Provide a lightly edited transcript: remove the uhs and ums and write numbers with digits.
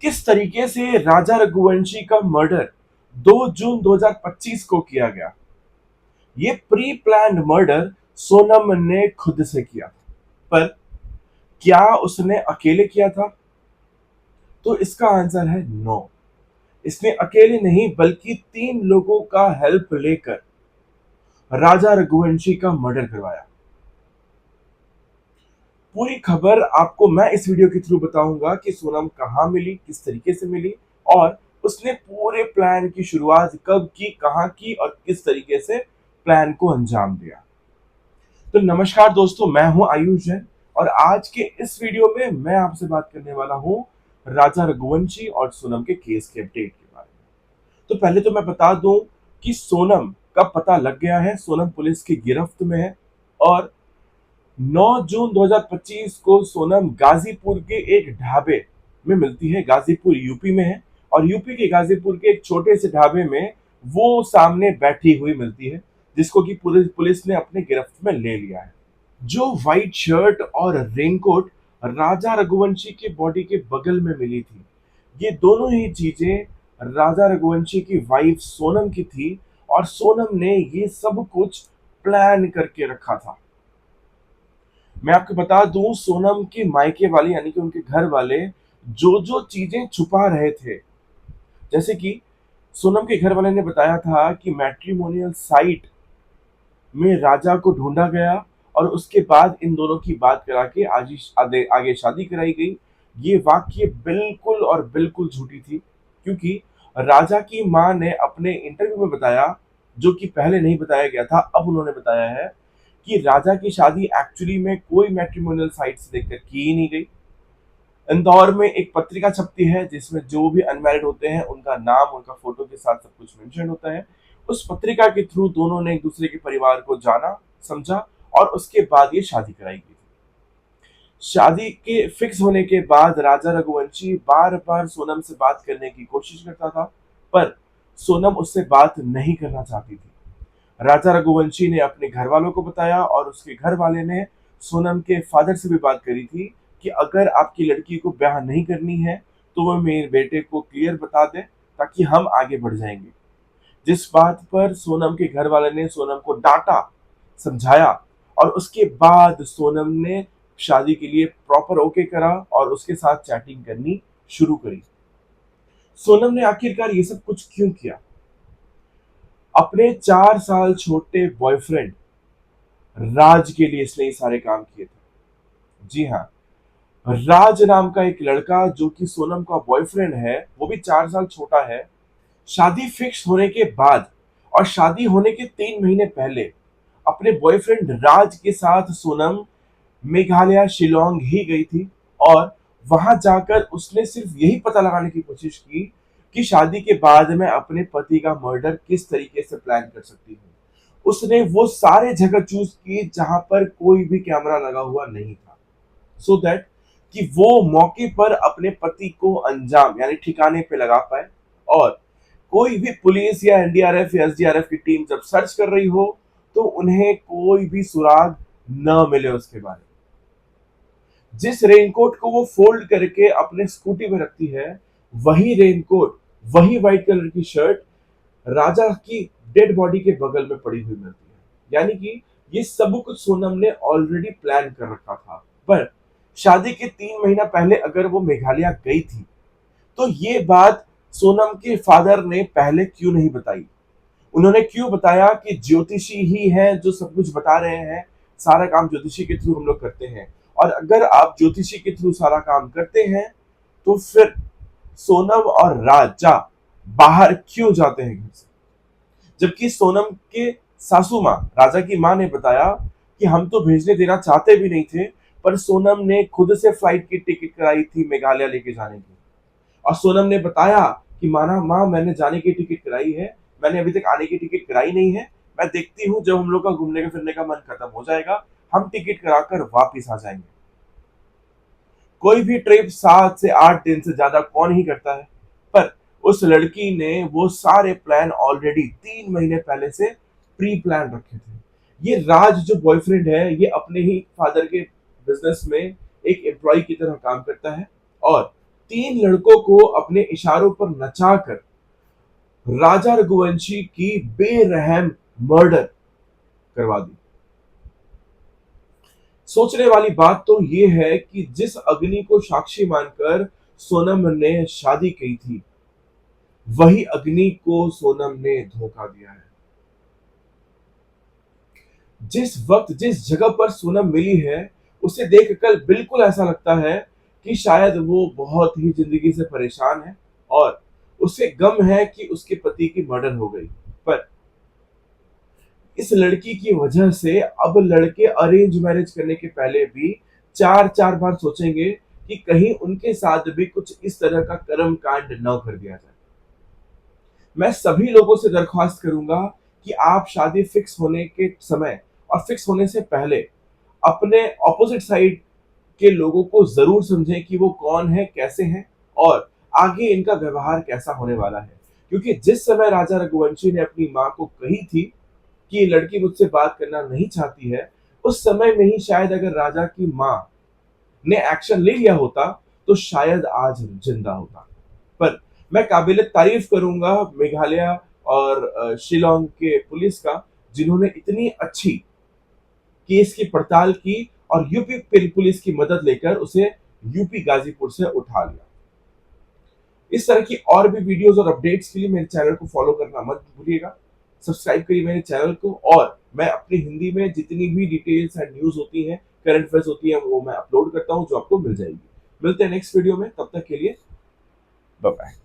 किस तरीके से राजा रघुवंशी का मर्डर 2 जून 2025 को किया गया। ये प्री प्लान्ड मर्डर सोनम ने खुद से किया, पर क्या उसने अकेले किया था? तो इसका आंसर है नो। इसने अकेले नहीं बल्कि 3 लोगों का हेल्प लेकर राजा रघुवंशी का मर्डर करवाया। पूरी खबर आपको मैं इस वीडियो के थ्रू बताऊंगा कि सोनम कहां मिली, किस तरीके से मिली और उसने पूरे प्लान की शुरुआत कब की, कहां की और किस तरीके से प्लान को अंजाम दिया। तो नमस्कार दोस्तों, मैं हूं आयुष जैन और आज के इस वीडियो में मैं आपसे बात करने वाला हूं राजा रघुवंशी और सोनम के केस के अपडेट के बारे में। तो पहले तो मैं बता दूं कि सोनम का पता लग गया है, सोनम पुलिस की गिरफ्त में है और 9 जून 2025 को सोनम गाजीपुर के एक ढाबे में मिलती है। गाजीपुर यूपी में है और यूपी के गाजीपुर के एक छोटे से ढाबे में वो सामने बैठी हुई मिलती है, जिसको कि पुलिस ने अपने गिरफ्त में ले लिया है। जो व्हाइट शर्ट और रेनकोट राजा रघुवंशी के बॉडी के बगल में मिली थी, ये दोनों ही चीजें राजा रघुवंशी की वाइफ सोनम की थी और सोनम ने ये सब कुछ प्लान करके रखा था। मैं आपको बता दूं, सोनम के मायके वाले यानी कि उनके घर वाले जो जो चीजें छुपा रहे थे, जैसे कि सोनम के घर वाले ने बताया था कि मैट्रिमोनियल साइट में राजा को ढूंढा गया और उसके बाद इन दोनों की बात करा के आगे शादी कराई गई। ये वाक्य बिल्कुल और बिल्कुल झूठी थी, क्योंकि राजा की मां ने अपने इंटरव्यू में बताया, जो कि पहले नहीं बताया गया था, अब उन्होंने बताया है कि राजा की शादी एक्चुअली में कोई मैट्रिमोनियल साइट से देखकर की ही नहीं गई। इंदौर में एक पत्रिका छपती है जिसमें जो भी अनमैरिड होते हैं उनका नाम, उनका फोटो के साथ सब कुछ मेंशन होता है। उस पत्रिका के थ्रू दोनों ने एक दूसरे के परिवार को जाना, समझा और उसके बाद ये शादी कराई गई। शादी के फिक्स होने के बाद राजा रघुवंशी बार बार सोनम से बात करने की कोशिश करता था, पर सोनम उससे बात नहीं करना चाहती थी। राजा रघुवंशी ने अपने घर वालों को बताया और उसके घर वाले ने सोनम के फादर से भी बात करी थी कि अगर आपकी लड़की को ब्याह नहीं करनी है तो वह मेरे बेटे को क्लियर बता दे, ताकि हम आगे बढ़ जाएंगे। जिस बात पर सोनम के घर वाले ने सोनम को डांटा, समझाया और उसके बाद सोनम ने शादी के लिए प्रॉपर ओके करा और उसके साथ चैटिंग करनी शुरू करी। सोनम ने आखिरकार ये सब कुछ क्यों किया? अपने 4 साल छोटे बॉयफ्रेंड राज के लिए इसने ये सारे काम किए थे। जी हाँ, राज नाम का एक लड़का जो कि सोनम का बॉयफ्रेंड है, वो भी 4 साल छोटा है। शादी फिक्स होने के बाद और शादी होने के 3 महीने पहले अपने बॉयफ्रेंड राज के साथ सोनम मेघालय शिलोंग ही गई थी और वहां जाकर उसने सिर्फ यही पता लगाने की कोशिश की कि शादी के बाद मैं अपने पति का मर्डर किस तरीके से प्लान कर सकती हूँ। उसने वो सारे जगह चूज की जहां पर कोई भी कैमरा लगा हुआ नहीं था, सो दैट कि वो मौके पर अपने पति को अंजाम यानी ठिकाने पे लगा पाए और कोई भी पुलिस या एनडीआरएफ या एसडीआरएफ की टीम जब सर्च कर रही हो तो उन्हें कोई भी सुराग न मिले उसके बारे में। जिस रेनकोट को वो फोल्ड करके अपने स्कूटी में रखती है, वही रेनकोट, वही व्हाइट कलर की शर्ट राजा की डेड बॉडी के बगल में पड़ी हुई मिलती है। यानी कि ये सब कुछ सोनम ने ऑलरेडी प्लान कर रखा था। पर शादी के 3 महीना पहले अगर वो मेघालय गई थी तो ये बात सोनम के फादर ने पहले क्यों नहीं बताई? उन्होंने क्यों बताया कि ज्योतिषी ही है जो सब कुछ बता रहे हैं, सारा काम ज्योतिषी के थ्रू हम लोग करते हैं। और अगर आप ज्योतिषी के थ्रू सारा काम करते हैं तो फिर सोनम और राजा बाहर क्यों जाते हैं घर से? जबकि सोनम के सासू माँ, राजा की माँ ने बताया कि हम तो भेजने देना चाहते भी नहीं थे, पर सोनम ने खुद से फ्लाइट की टिकट कराई थी मेघालय लेके जाने की। और सोनम ने बताया कि माना माँ, मैंने जाने की टिकट कराई है, मैंने अभी तक आने की टिकट कराई नहीं है। मैं देखती हूँ जब हम लोग का घूमने का फिरने का मन खत्म हो जाएगा, हम टिकट कराकर वापिस आ जाएंगे। कोई भी ट्रिप 7 से 8 दिन से ज्यादा कौन ही करता है, पर उस लड़की ने वो सारे प्लान ऑलरेडी 3 महीने पहले से प्री प्लान रखे थे। ये राज जो बॉयफ्रेंड है, ये अपने ही फादर के बिजनेस में एक एम्प्लॉय की तरह काम करता है और 3 लड़कों को अपने इशारों पर नचाकर राजा रघुवंशी की बेरहम मर्डर करवा दी। सोचने वाली बात तो यह है कि जिस अग्नि को साक्षी मानकर सोनम ने शादी की थी, वही अग्नि को सोनम ने धोखा दिया है। जिस वक्त जिस जगह पर सोनम मिली है, उसे देखकर बिल्कुल ऐसा लगता है कि शायद वो बहुत ही जिंदगी से परेशान है और उसे गम है कि उसके पति की मर्डर हो गई। पर इस लड़की की वजह से अब लड़के अरेंज मैरिज करने के पहले भी चार चार बार सोचेंगे कि कहीं उनके साथ भी कुछ इस तरह का कर्म कांड न कर दिया जाए। मैं सभी लोगों से दरख्वास्त करूंगा कि आप शादी फिक्स होने के समय और फिक्स होने से पहले अपने ऑपोजिट साइड के लोगों को जरूर समझें कि वो कौन है, कैसे हैं और आगे इनका व्यवहार कैसा होने वाला है। क्योंकि जिस समय राजा रघुवंशी ने अपनी मां को कही थी कि ये लड़की मुझसे बात करना नहीं चाहती है, उस समय में ही शायद अगर राजा की मां ने एक्शन ले लिया होता तो शायद आज जिंदा होता। पर मैं काबिल तारीफ करूंगा मेघालय और शिलोंग के पुलिस का, जिन्होंने इतनी अच्छी केस की पड़ताल की और यूपी पुलिस की मदद लेकर उसे यूपी गाजीपुर से उठा लिया। इस तरह की और भी वीडियोस और अपडेट्स के लिए मेरे चैनल को फॉलो करना मत भूलिएगा। सब्सक्राइब करिए मेरे चैनल को और मैं अपनी हिंदी में जितनी भी डिटेल्स एंड न्यूज होती हैं, करंट अफेयर्स होती हैं, वो मैं अपलोड करता हूं जो आपको मिल जाएगी। मिलते हैं नेक्स्ट वीडियो में, तब तक के लिए बाय बाय।